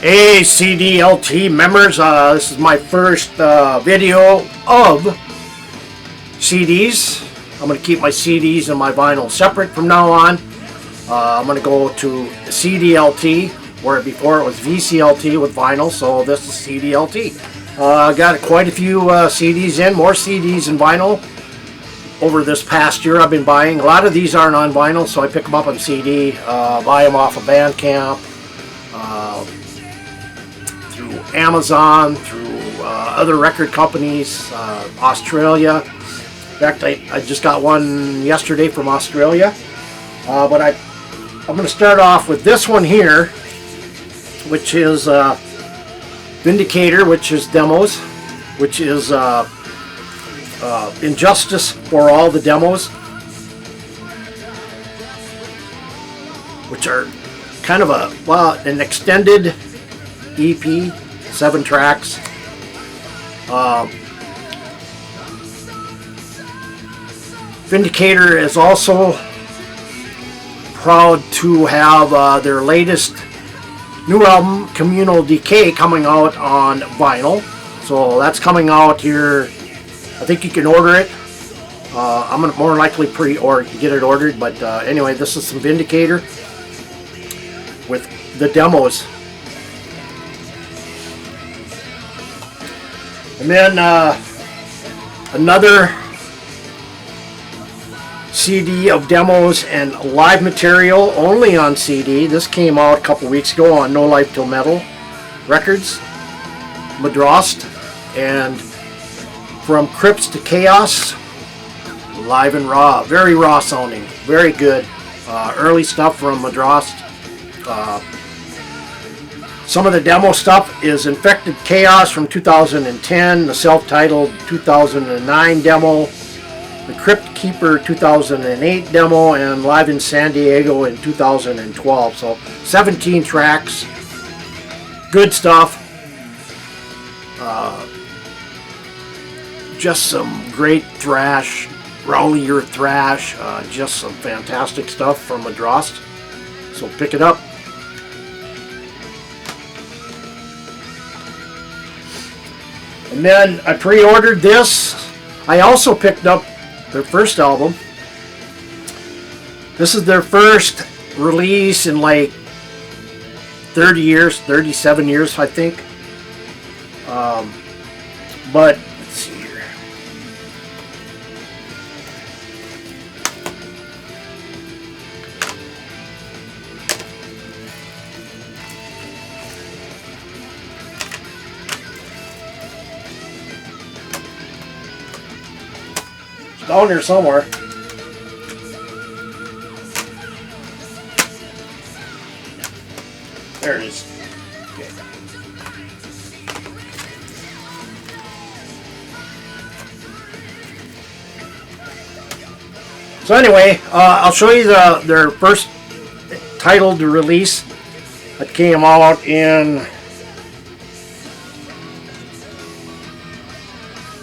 Hey CDLT members, this is my first video of CDs. I'm going to keep my CDs and my vinyl separate from now on. I'm going to go to CDLT, where before it was VCLT with vinyl, so this is CDLT. Got quite a few CDs in, more CDs and vinyl over this past year I've been buying. A lot of these aren't on vinyl, so I pick them up on CD, buy them off of Bandcamp, through Amazon, through other record companies, Australia. In fact, I just got one yesterday from Australia. But I'm going to start off with this one here, which is Vindicator, which is demos, which is Injustice for all the demos, which are kind of an extended EP, 7 tracks. Vindicator is also proud to have their latest new album, Communal Decay, coming out on vinyl. So that's coming out here. I think you can order it. I'm gonna more likely pre-order to get it ordered, but anyway, this is some Vindicator with the demos. And then another CD of demos and live material only on CD. This came out a couple weeks ago on No Life Till Metal Records, Madrost, and From Crypts to Chaos, live and raw, very raw sounding, very good. Early stuff from Madrost. Some of the demo stuff is Infected Chaos from 2010, the self-titled 2009 demo, the Crypt Keeper 2008 demo, and Live in San Diego in 2012. So 17 tracks, good stuff. Just some great thrash, rowlier thrash, just some fantastic stuff from Madrost. So pick it up. And then I pre-ordered this. I also picked up their first album. This is their first release in like 30 years, 37 years, I think. But let's see here. It's down here somewhere. There it is. Okay. So anyway, I'll show you their first titled release that came out in,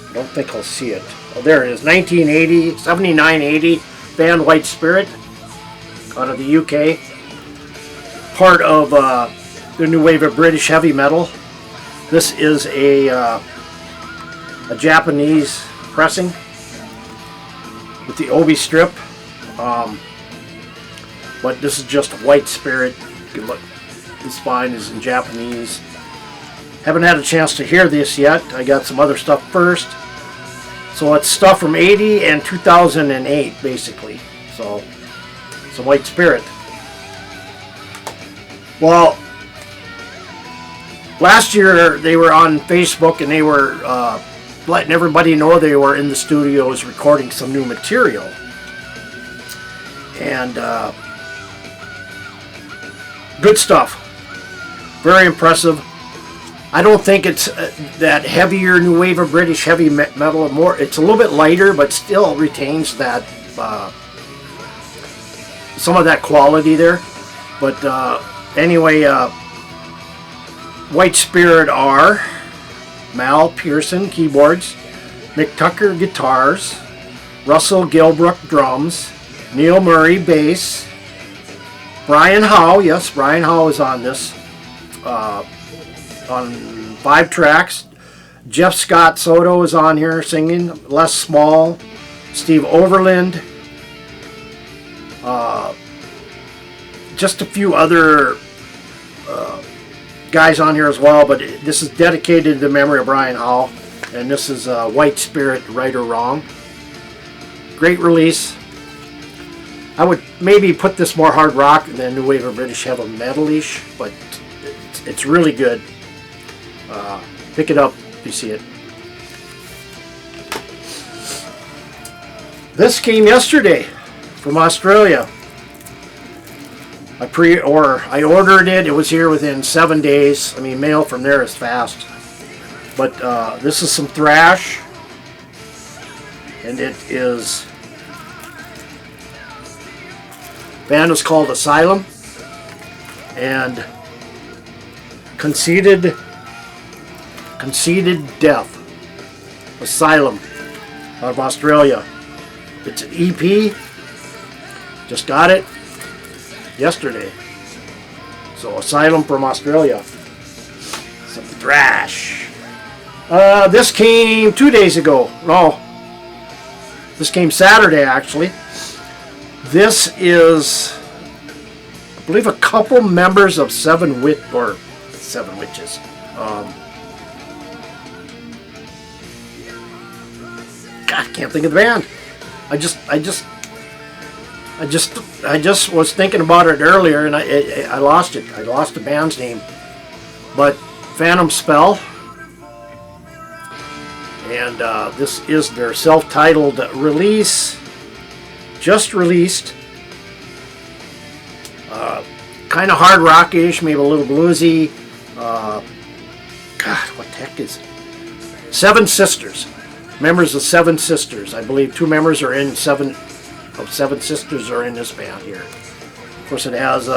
I don't think I'll see it. Oh, there it is, 1980, 7980, band White Spirit out of the UK. Part of the new wave of British heavy metal. This is a Japanese pressing with the Obi strip, but this is just White Spirit. You can look, the spine is in Japanese. Haven't had a chance to hear this yet. I got some other stuff first. So it's stuff from 80 and 2008 basically. So some White Spirit. Well, last year they were on Facebook and they were letting everybody know they were in the studios recording some new material. And good stuff. Very impressive. I don't think it's that heavier new wave of British heavy metal. More, it's a little bit lighter, but still retains that some of that quality there. But anyway, White Spirit are Mal Pearson keyboards, Mick Tucker guitars, Russell Gilbrook drums, Neil Murray bass, Brian Howe, yes, Brian Howe is on this, on 5 tracks. Jeff Scott Soto is on here singing. Les Small, Steve Overland, just a few other guys on here as well, but this is dedicated to the memory of Brian Howell, and this is White Spirit, Right or Wrong. Great release. I would maybe put this more hard rock than New Wave of British Heavy Metal-ish, but it's really good. Pick it up if you see it. This came yesterday from Australia. I ordered it. It was here within 7 days. I mean, mail from there is fast. But this is some thrash, and it is. Band is called Asylum, and Conceded Death. Asylum out of Australia. It's an EP. Just got it yesterday. So Asylum from Australia. Some thrash. This came 2 days ago. No, this came Saturday actually. This is, I believe, a couple members of Seven Witches. God, can't think of the band. I just was thinking about it earlier, and I lost it. I lost the band's name. But Phantom Spell, and this is their self-titled release, just released. Kind of hard rockish, maybe a little bluesy. God, what the heck is it? Seven Sisters. Members of Seven Sisters. I believe 2 members are in Seven Sisters are in this band here. Of course, it has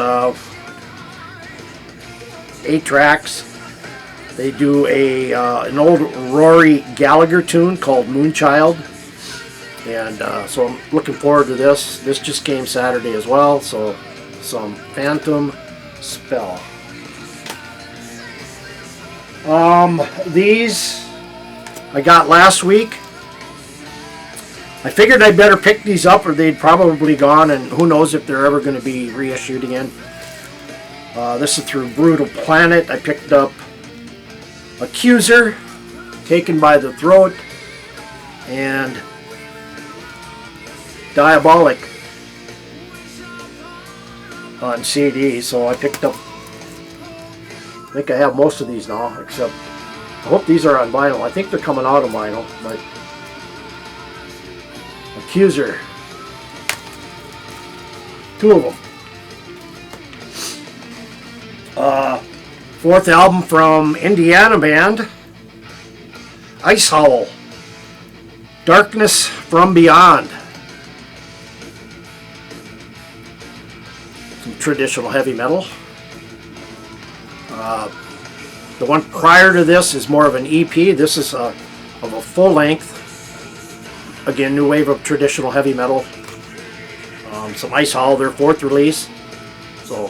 8 tracks. They do an old Rory Gallagher tune called Moonchild, and so I'm looking forward to this. This just came Saturday as well. So some Phantom Spell. These I got last week. I figured I'd better pick these up, or they'd probably gone, and who knows if they're ever going to be reissued again. This is through Brutal Planet. I picked up Accuser, Taken by the Throat, and Diabolic on CD. So I picked up, I think I have most of these now, except I hope these are on vinyl. I think they're coming out of vinyl, but Accuser, 2 of them. 4th album from Indiana band Ice Howl, Darkness from Beyond. Some traditional heavy metal. The one prior to this is more of an EP. This is of a full length. Again, new wave of traditional heavy metal. Some Ice Howl, their 4th release. So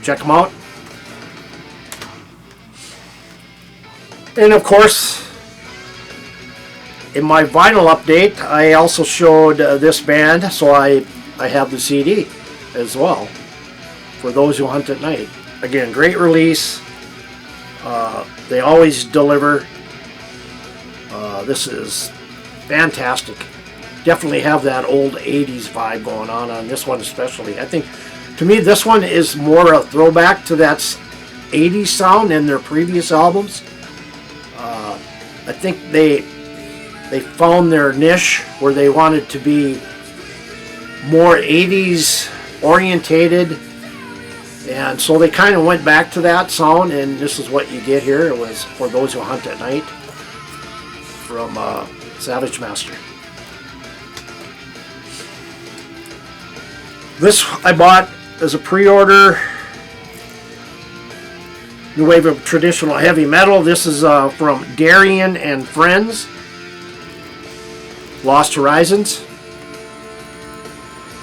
check them out. And of course, in my vinyl update, I also showed this band, so I have the CD as well for those who hunt at night. Again, great release. They always deliver. This is fantastic. Definitely have that old 80s vibe going on this one especially. I think, to me, this one is more a throwback to that 80s sound than their previous albums. I think they found their niche where they wanted to be more 80s orientated, and so they kind of went back to that sound, and this is what you get here. It was For Those Who Hunt at Night from Savage Master. This I bought as a pre-order. New wave of traditional heavy metal. This is from Darian and Friends, Lost Horizons.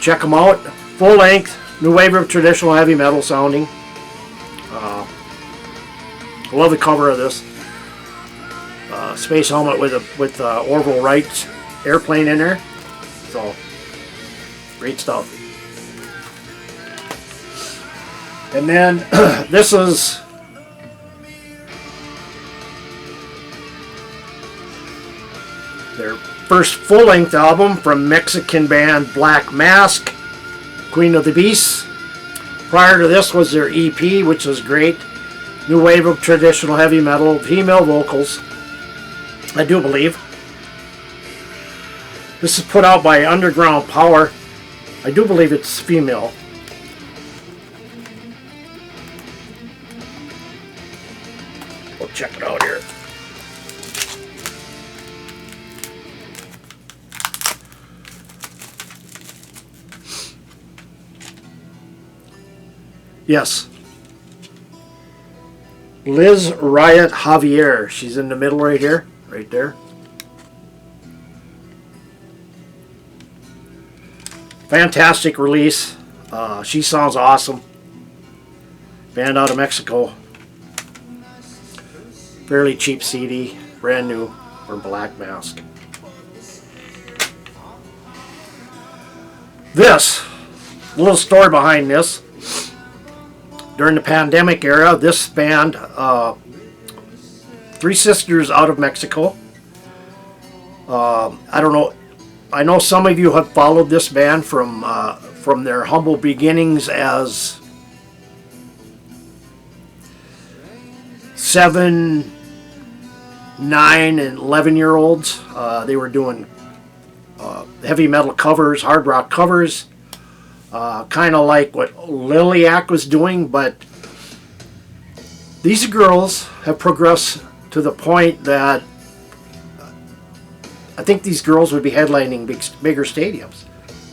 Check them out. Full length, new wave of traditional heavy metal sounding. I love the cover of this. Space helmet with Orville Wright's airplane in there. So, great stuff. And then this is their first full-length album from Mexican band Black Mask, Queen of the Beasts. Prior to this was their EP, which was great. New wave of traditional heavy metal, female vocals, I do believe. This is put out by Underground Power. I do believe it's female. We'll check it out here. Yes. Liz Riot Javier. She's in the middle right here. Right there. Fantastic release. She sounds awesome. Band out of Mexico. Fairly cheap CD. Brand new from Black Mask. This. A little story behind this. During the pandemic era, this band, three sisters out of Mexico. I don't know. I know some of you have followed this band from their humble beginnings as 7, 9, and 11-year-olds. They were doing heavy metal covers, hard rock covers. Kind of like what Liliac was doing, but these girls have progressed to the point that I think these girls would be headlining bigger stadiums.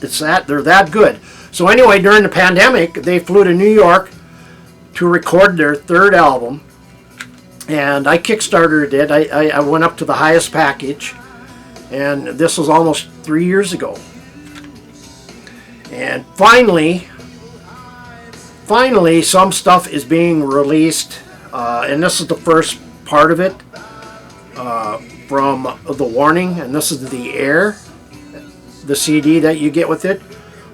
They're that good. So anyway, during the pandemic, they flew to New York to record their third album, and I Kickstartered it. I went up to the highest package, and this was almost 3 years ago. And finally, some stuff is being released, and this is the first part of it from The Warning, and this is The Air, the CD that you get with it.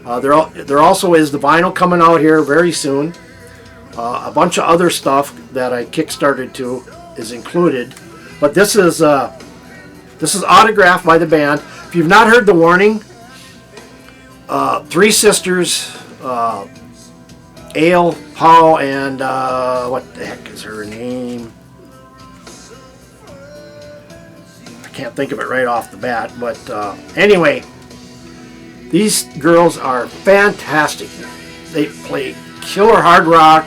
There also is the vinyl coming out here very soon. A bunch of other stuff that I Kickstarted to is included, but this is autographed by the band. If you've not heard The Warning, three sisters, Ale, Paul, and what the heck is her name? I can't think of it right off the bat, but anyway, these girls are fantastic. They play killer hard rock,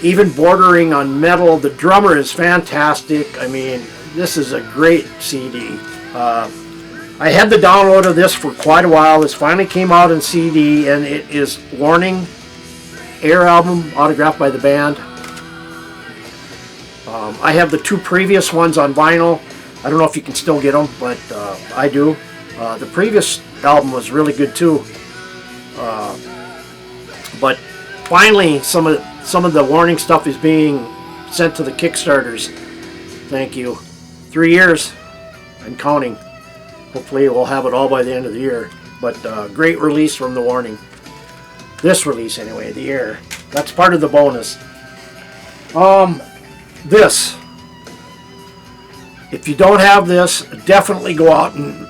even bordering on metal. The drummer is fantastic. I mean, this is a great CD. I had the download of this for quite a while. This finally came out in CD, and it is Warning Air album, autographed by the band. I have the two previous ones on vinyl. I don't know if you can still get them, but I do. The previous album was really good too. But finally, some of the Warning stuff is being sent to the Kickstarters. Thank you. 3 years and counting. Hopefully we'll have it all by the end of the year. But great release from The Warning. This release anyway, The Air. That's part of the bonus. This. If you don't have this, definitely go out and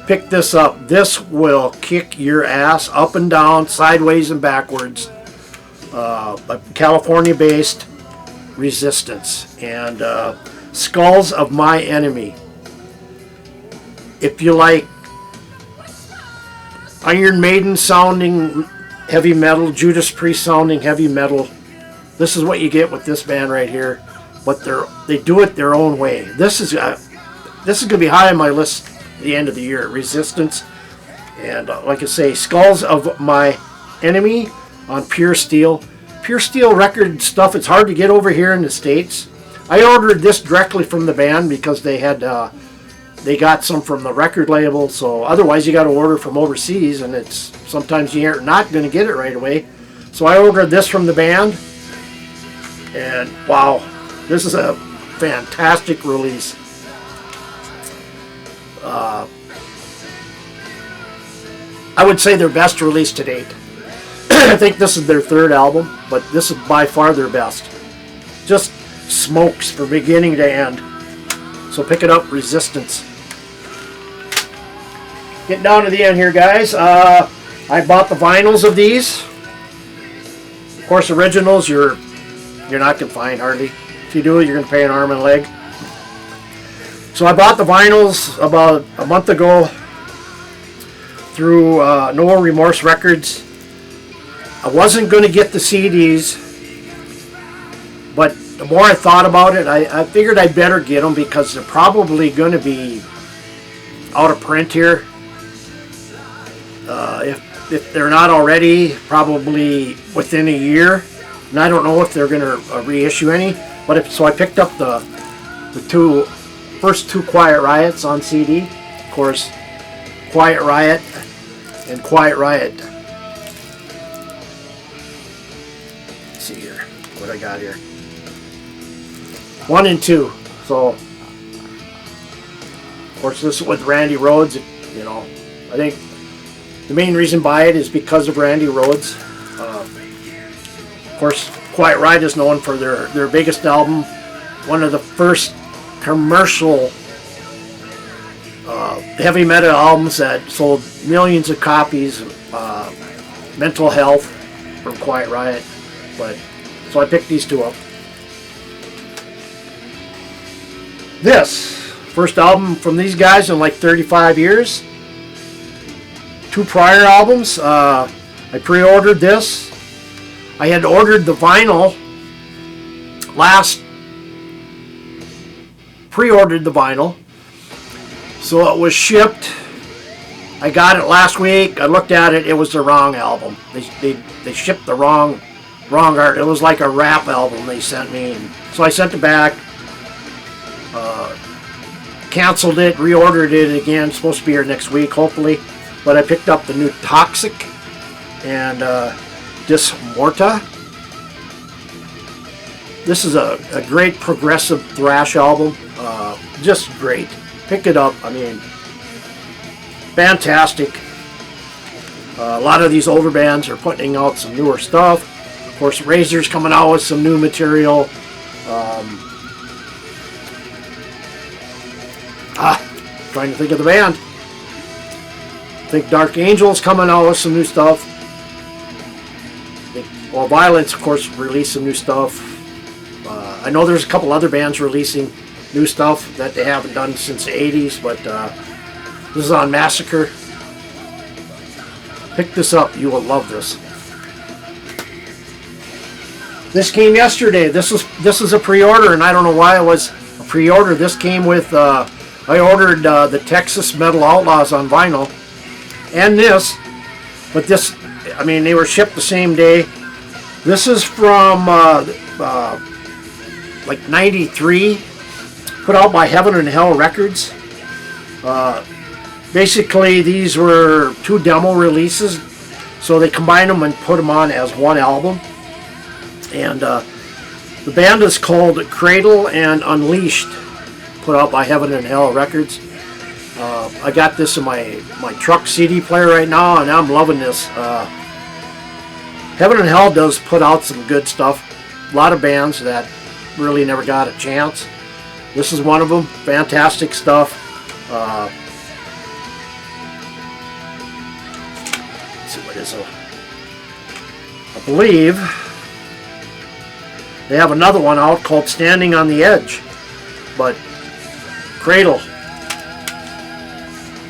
pick this up. This will kick your ass up and down, sideways and backwards. California-based Resistance and Skulls of My Enemy. If you like Iron Maiden sounding heavy metal, Judas Priest sounding heavy metal, this is what you get with this band right here. But they do it their own way. This is going to be high on my list at the end of the year. Resistance, and like I say, Skulls of My Enemy on Pure Steel. Pure Steel record stuff. It's hard to get over here in the States. I ordered this directly from the band because they got some from the record label. So otherwise, you got to order from overseas, and it's sometimes you're not going to get it right away. So I ordered this from the band. And wow, this is a fantastic release. I would say their best release to date. I think this is their third album, but this is by far their best. Just smokes from beginning to end. So pick it up, Resistance. Getting down to the end here, guys. I bought the vinyls of these. Of course, originals you're not gonna find hardly. If you do, you're gonna pay an arm and a leg. So I bought the vinyls about a month ago through No Remorse Records. I wasn't going to get the CDs, but the more I thought about it, I figured I'd better get them because they're probably going to be out of print here. If they're not already, probably within a year. And I don't know if they're going to reissue any. But so I picked up the first two Quiet Riots on CD. Of course, Quiet Riot and Quiet Riot. Let's see here, what I got here. 1 and 2. So, of course, this is with Randy Rhoads. You know, I think the main reason by it is because of Randy Rhoads. Of course, Quiet Riot is known for their biggest album, one of the first commercial heavy metal albums that sold millions of copies. Mental Health from Quiet Riot. But so I picked these two up. This first album from these guys in like 35 years. 2 prior albums. I pre-ordered this. I had ordered the vinyl pre-ordered the vinyl, so it was shipped. I got it last week. I looked at it. It was the wrong album. They shipped the wrong art. It was like a rap album they sent me, and so I sent it back. Canceled it, reordered it again. It's supposed to be here next week, hopefully. But I picked up the new Toxic and Dismorta. This is a great progressive thrash album. Just great. Pick it up. I mean, fantastic. A lot of these older bands are putting out some newer stuff. Of course, Razor's coming out with some new material. Trying to think of the band. I think Dark Angel's coming out with some new stuff. Well, Violence, of course, released some new stuff. I know there's a couple other bands releasing new stuff that they haven't done since the 80s, but this is on Massacre. Pick this up. You will love this. This came yesterday. This is a pre-order, and I don't know why it was a pre-order. This came with, I ordered the Texas Metal Outlaws on vinyl, and this, but this, I mean, they were shipped the same day. This is from like 93, put out by Heaven and Hell Records. Basically, these were 2 demo releases, so they combined them and put them on as one album. And the band is called Cradle and Unleashed, put out by Heaven and Hell Records. I got this in my truck CD player right now, and I'm loving this. Heaven and Hell does put out some good stuff. A lot of bands that really never got a chance. This is one of them. Fantastic stuff. Let's see what is it. I believe they have another one out called Standing on the Edge. But Cradle.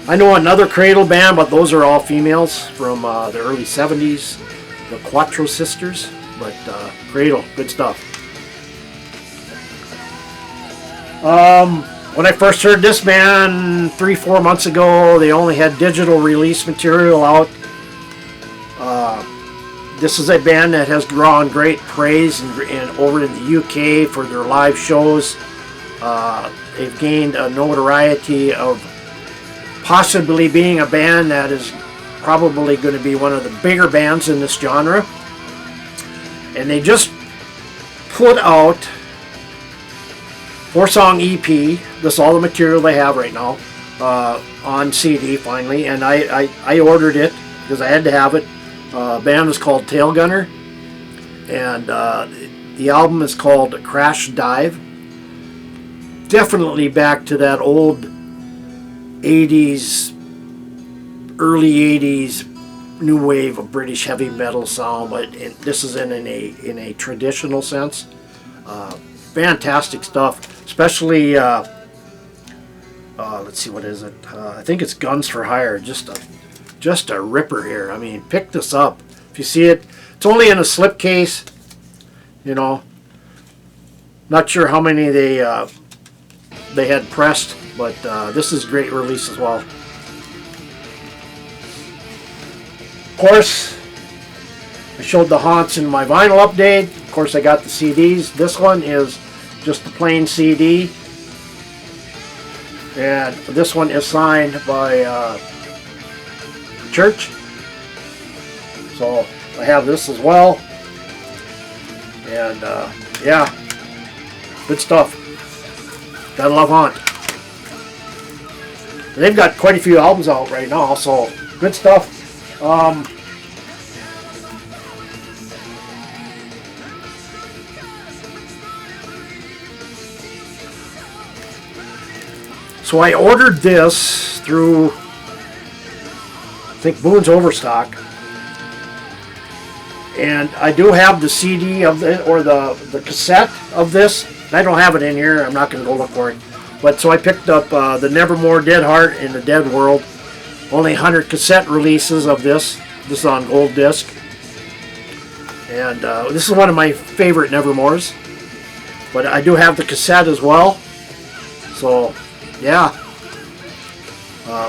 I know another Cradle band, but those are all females from the early 70s. The Quattro Sisters. But Cradle, good stuff. When I first heard this band 3-4 months ago, they only had digital release material out. This is a band that has drawn great praise and over in the UK for their live shows. They've gained a notoriety of possibly being a band that is probably going to be one of the bigger bands in this genre. And they just put out 4-song EP. This is all the material they have right now on CD finally, and I ordered it because I had to have it. Band is called Tail Gunner, and the album is called Crash Dive. Definitely back to that old 80s, early 80s new wave of British heavy metal sound, but this is in a traditional sense. Fantastic stuff, especially let's see, what is it? I think it's Guns for Hire. Just a ripper here. I mean, pick this up if you see it. It's only in a slipcase, you know. Not sure how many they had pressed, but this is a great release as well. Of course, I showed the haunts in my vinyl update. Of course, I got the CDs. This one is just the plain CD, and this one is signed by the church. So I have this as well, and yeah, good stuff. Gotta love Haunt. They've got quite a few albums out right now, so good stuff. So I ordered this through, I think, Boone's Overstock, and I do have the CD of the, or the cassette of this. I don't have it in here. I'm not going to go look for it. But so I picked up the Nevermore Dead Heart in the Dead World. Only 100 cassette releases of this. This is on gold disc. And this is one of my favorite Nevermores. But I do have the cassette as well. So, yeah.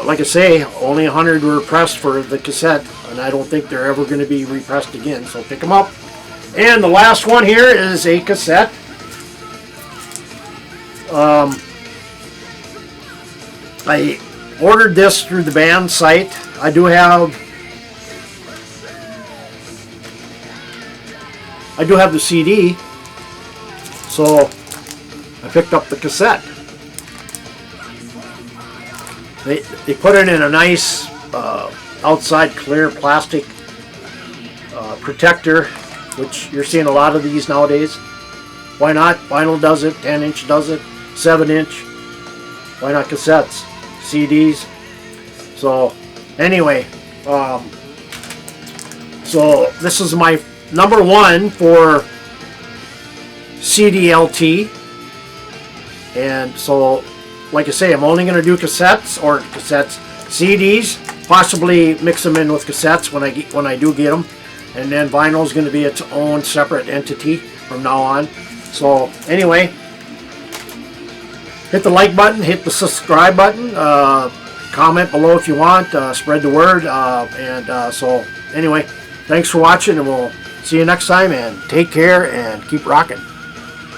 Like I say, only 100 were pressed for the cassette. And I don't think they're ever going to be repressed again. So pick them up. And the last one here is a cassette. I ordered this through the band site. I do have the CD, so I picked up the cassette. They put it in a nice outside clear plastic protector, which you're seeing a lot of these nowadays. Why not? Vinyl does it, 10-inch does it, 7-inch. Why not cassettes, CDs? So anyway, so this is my number one for CDLT, and so like I say, I'm only going to do CDs, possibly mix them in with cassettes when I do get them, and then vinyl is going to be its own separate entity from now on. So anyway, hit the like button, hit the subscribe button, comment below if you want, spread the word, so anyway, thanks for watching, and we'll see you next time, and take care and keep rocking.